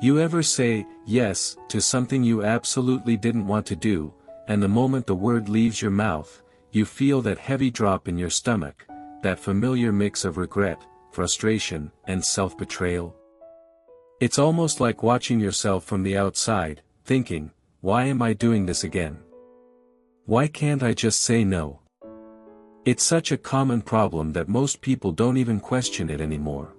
You ever say yes to something you absolutely didn't want to do, and the moment the word leaves your mouth, you feel that heavy drop in your stomach, that familiar mix of regret, frustration, and self-betrayal? It's almost like watching yourself from the outside, thinking, why am I doing this again? Why can't I just say no? It's such a common problem that most people don't even question it anymore.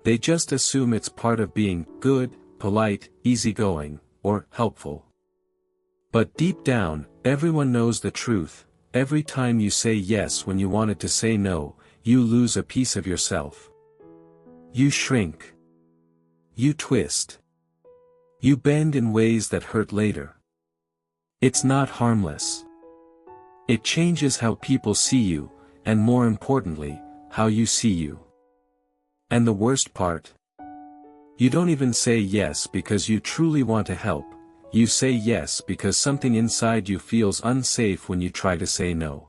They just assume it's part of being good, polite, easygoing, or helpful. But deep down, everyone knows the truth. Every time you say yes when you wanted to say no, you lose a piece of yourself. You shrink. You twist. You bend in ways that hurt later. It's not harmless. It changes how people see you, and more importantly, how you see you. And the worst part? You don't even say yes because you truly want to help, you say yes because something inside you feels unsafe when you try to say no.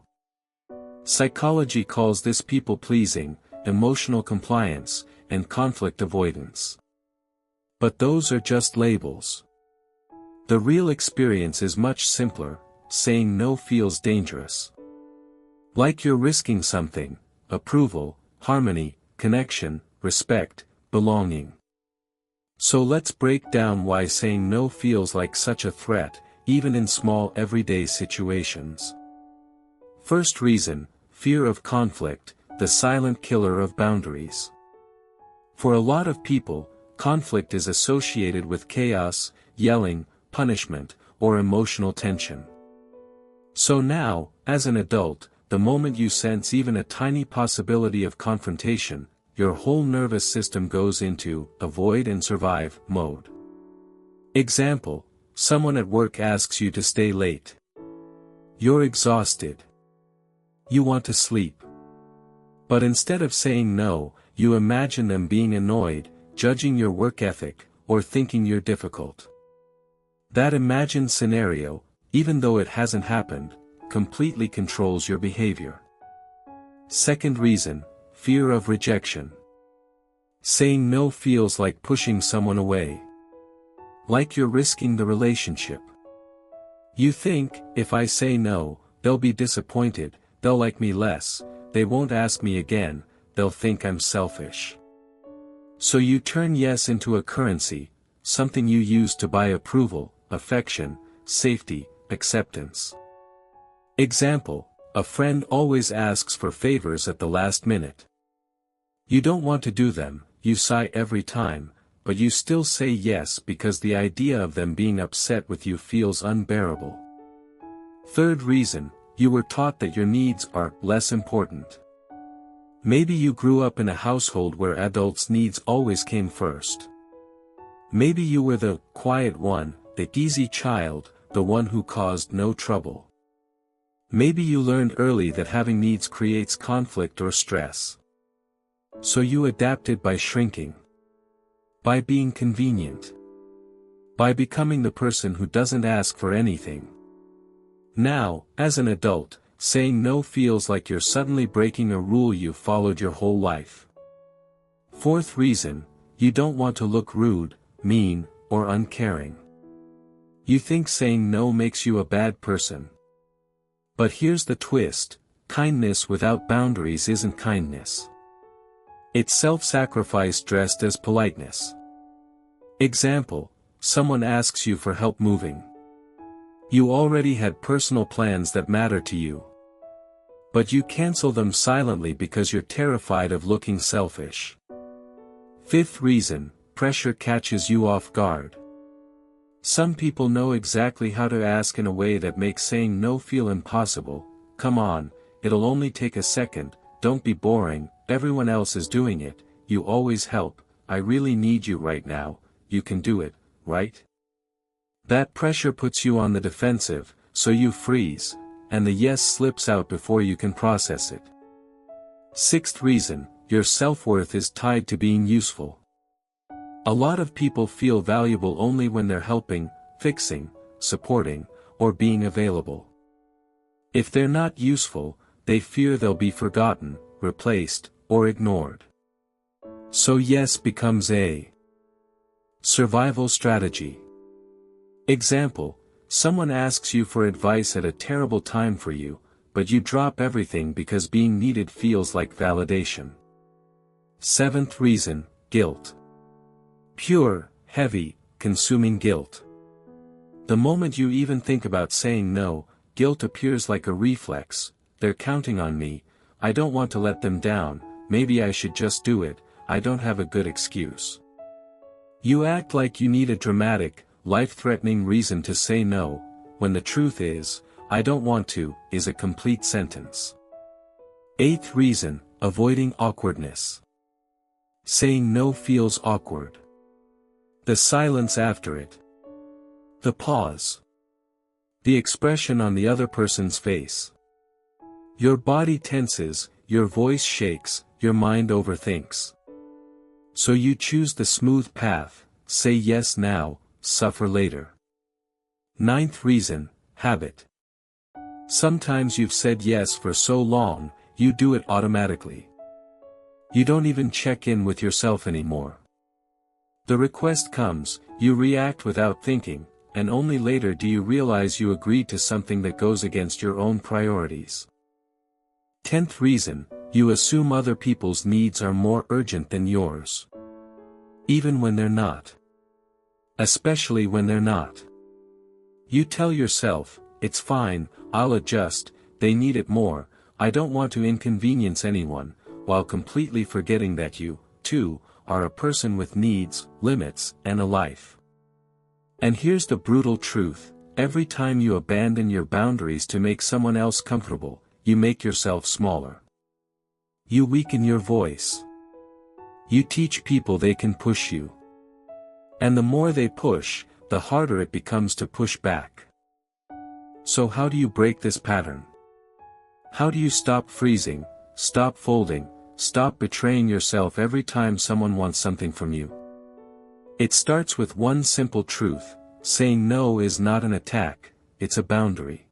Psychology calls this people-pleasing, emotional compliance, and conflict avoidance. But those are just labels. The real experience is much simpler. Saying no feels dangerous. Like you're risking something: approval, harmony, connection, respect, belonging. So let's break down why saying no feels like such a threat, even in small everyday situations. First reason: fear of conflict, the silent killer of boundaries. For a lot of people, conflict is associated with chaos, yelling, punishment, or emotional tension. So now, as an adult, the moment you sense even a tiny possibility of confrontation, your whole nervous system goes into avoid and survive mode. Example: someone at work asks you to stay late. You're exhausted. You want to sleep. But instead of saying no, you imagine them being annoyed, judging your work ethic, or thinking you're difficult. That imagined scenario, even though it hasn't happened, completely controls your behavior. Second reason: fear of rejection. Saying no feels like pushing someone away. Like you're risking the relationship. You think, if I say no, they'll be disappointed, they'll like me less, they won't ask me again, they'll think I'm selfish. So you turn yes into a currency, something you use to buy approval, affection, safety, acceptance. Example: a friend always asks for favors at the last minute. You don't want to do them, you sigh every time, but you still say yes because the idea of them being upset with you feels unbearable. Third reason: you were taught that your needs are less important. Maybe you grew up in a household where adults' needs always came first. Maybe you were the quiet one, the easy child, the one who caused no trouble. Maybe you learned early that having needs creates conflict or stress. So you adapted by shrinking. By being convenient. By becoming the person who doesn't ask for anything. Now, as an adult, saying no feels like you're suddenly breaking a rule you've followed your whole life. Fourth reason: you don't want to look rude, mean, or uncaring. You think saying no makes you a bad person. But here's the twist: kindness without boundaries isn't kindness. It's self-sacrifice dressed as politeness. Example: someone asks you for help moving. You already had personal plans that matter to you. But you cancel them silently because you're terrified of looking selfish. Fifth reason: pressure catches you off guard. Some people know exactly how to ask in a way that makes saying no feel impossible. Come on, it'll only take a second, don't be boring, everyone else is doing it, you always help, I really need you right now, you can do it, right? That pressure puts you on the defensive, so you freeze, and the yes slips out before you can process it. Sixth reason: your self-worth is tied to being useful. A lot of people feel valuable only when they're helping, fixing, supporting, or being available. If they're not useful, they fear they'll be forgotten, replaced, or ignored. So yes becomes a Survival strategy. Example: someone asks you for advice at a terrible time for you, but you drop everything because being needed feels like validation. 7th reason: guilt. Pure, heavy, consuming guilt. The moment you even think about saying no, guilt appears like a reflex. They're counting on me, I don't want to let them down, maybe I should just do it, I don't have a good excuse. You act like you need a dramatic, life-threatening reason to say no, when the truth is, I don't want to, is a complete sentence. 8th reason: avoiding awkwardness. Saying no feels awkward. The silence after it. The pause. The expression on the other person's face. Your body tenses, your voice shakes, your mind overthinks. So you choose the smooth path: say yes now, suffer later. 9th reason: habit. Sometimes you've said yes for so long, you do it automatically. You don't even check in with yourself anymore. The request comes, you react without thinking, and only later do you realize you agreed to something that goes against your own priorities. 10th reason: you assume other people's needs are more urgent than yours. Even when they're not. Especially when they're not. You tell yourself, it's fine, I'll adjust, they need it more, I don't want to inconvenience anyone, while completely forgetting that you, too, are a person with needs, limits, and a life. And here's the brutal truth: every time you abandon your boundaries to make someone else comfortable, you make yourself smaller. You weaken your voice. You teach people they can push you. And the more they push, the harder it becomes to push back. So how do you break this pattern? How do you stop freezing, stop folding, stop betraying yourself every time someone wants something from you? It starts with one simple truth: saying no is not an attack, it's a boundary.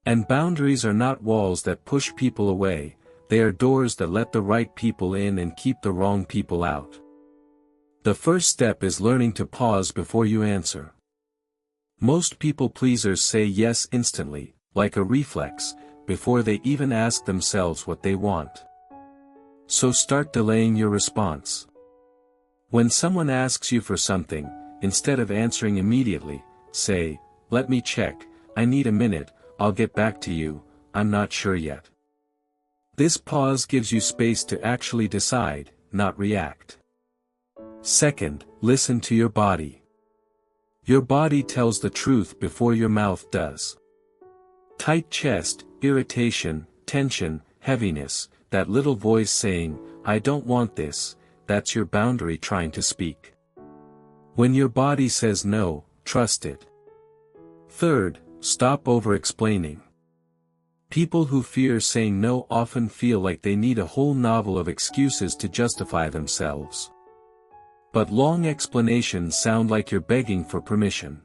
And boundaries are not walls that push people away, they are doors that let the right people in and keep the wrong people out. The first step is learning to pause before you answer. Most people pleasers say yes instantly, like a reflex, before they even ask themselves what they want. So start delaying your response. When someone asks you for something, instead of answering immediately, say, let me check, I need a minute, I'll get back to you, I'm not sure yet. This pause gives you space to actually decide, not react. Second, listen to your body. Your body tells the truth before your mouth does. Tight chest, irritation, tension, heaviness, that little voice saying, I don't want this, that's your boundary trying to speak. When your body says no, trust it. Third, stop over-explaining. People who fear saying no often feel like they need a whole novel of excuses to justify themselves. But long explanations sound like you're begging for permission.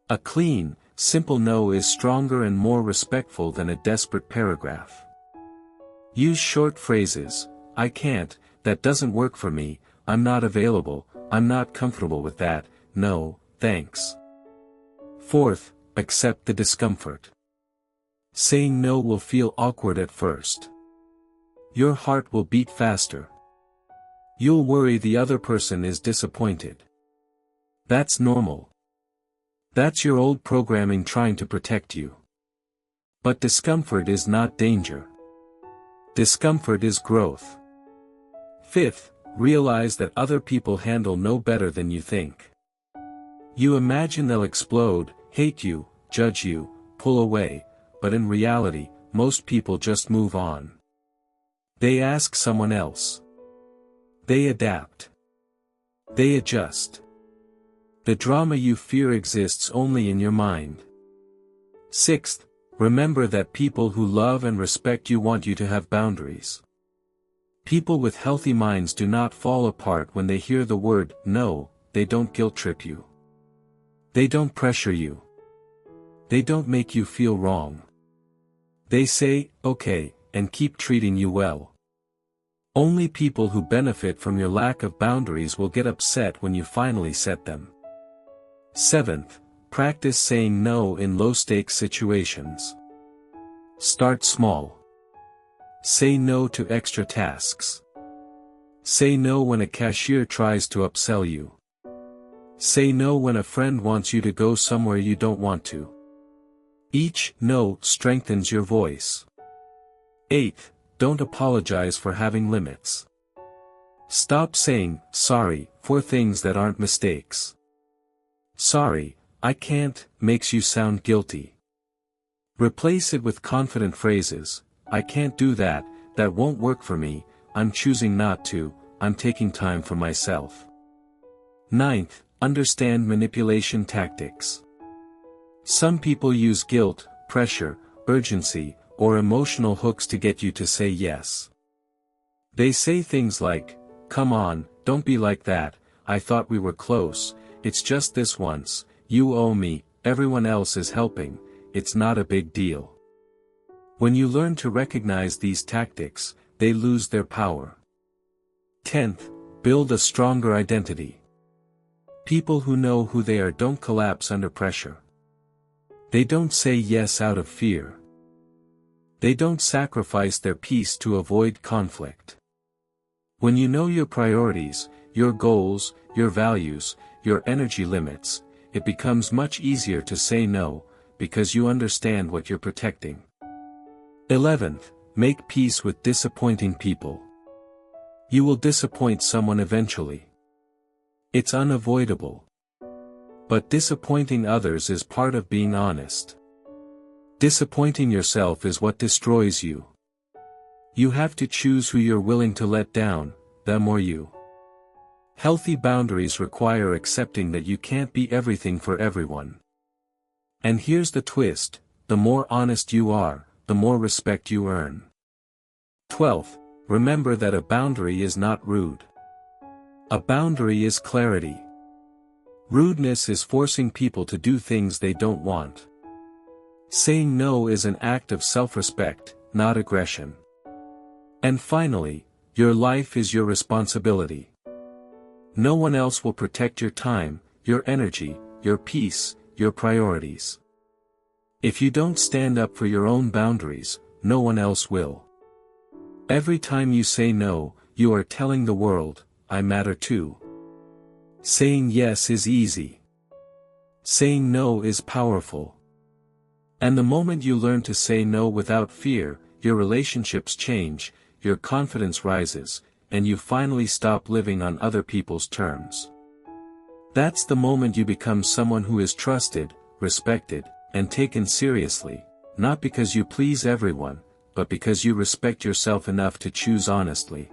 A clean, simple no is stronger and more respectful than a desperate paragraph. Use short phrases: I can't, that doesn't work for me, I'm not available, I'm not comfortable with that, no, thanks. Fourth, accept the discomfort. Saying no will feel awkward at first. Your heart will beat faster. You'll worry the other person is disappointed. That's normal. That's your old programming trying to protect you. But discomfort is not danger. Discomfort is growth. Fifth, realize that other people handle no better than you think. You imagine they'll explode, hate you, judge you, pull away, but in reality, most people just move on. They ask someone else. They adapt. They adjust. The drama you fear exists only in your mind. Sixth, remember that people who love and respect you want you to have boundaries. People with healthy minds do not fall apart when they hear the word no, they don't guilt-trip you. They don't pressure you. They don't make you feel wrong. They say, okay, and keep treating you well. Only people who benefit from your lack of boundaries will get upset when you finally set them. 7th, practice saying no in low-stakes situations. Start small. Say no to extra tasks. Say no when a cashier tries to upsell you. Say no when a friend wants you to go somewhere you don't want to. Each no strengthens your voice. 8th, don't apologize for having limits. Stop saying sorry for things that aren't mistakes. Sorry, I can't makes you sound guilty. Replace it with confident phrases. I can't do that, that won't work for me, I'm choosing not to, I'm taking time for myself. 9th, understand manipulation tactics. Some people use guilt, pressure, urgency, or emotional hooks to get you to say yes. They say things like, come on, don't be like that, I thought we were close, it's just this once, you owe me, everyone else is helping, it's not a big deal. When you learn to recognize these tactics, they lose their power. 10th, build a stronger identity. People who know who they are don't collapse under pressure. They don't say yes out of fear. They don't sacrifice their peace to avoid conflict. When you know your priorities, your goals, your values, your energy limits, it becomes much easier to say no, because you understand what you're protecting. 11th, make peace with disappointing people. You will disappoint someone eventually. It's unavoidable. But disappointing others is part of being honest. Disappointing yourself is what destroys you. You have to choose who you're willing to let down, them or you. Healthy boundaries require accepting that you can't be everything for everyone. And here's the twist, the more honest you are, the more respect you earn. 12th, remember that a boundary is not rude. A boundary is clarity. Rudeness is forcing people to do things they don't want. Saying no is an act of self-respect, not aggression. And finally, your life is your responsibility. No one else will protect your time, your energy, your peace, your priorities. If you don't stand up for your own boundaries, no one else will. Every time you say no, you are telling the world, I matter too. Saying yes is easy. Saying no is powerful. And the moment you learn to say no without fear, your relationships change, your confidence rises, and you finally stop living on other people's terms. That's the moment you become someone who is trusted, respected, and taken seriously, not because you please everyone, but because you respect yourself enough to choose honestly.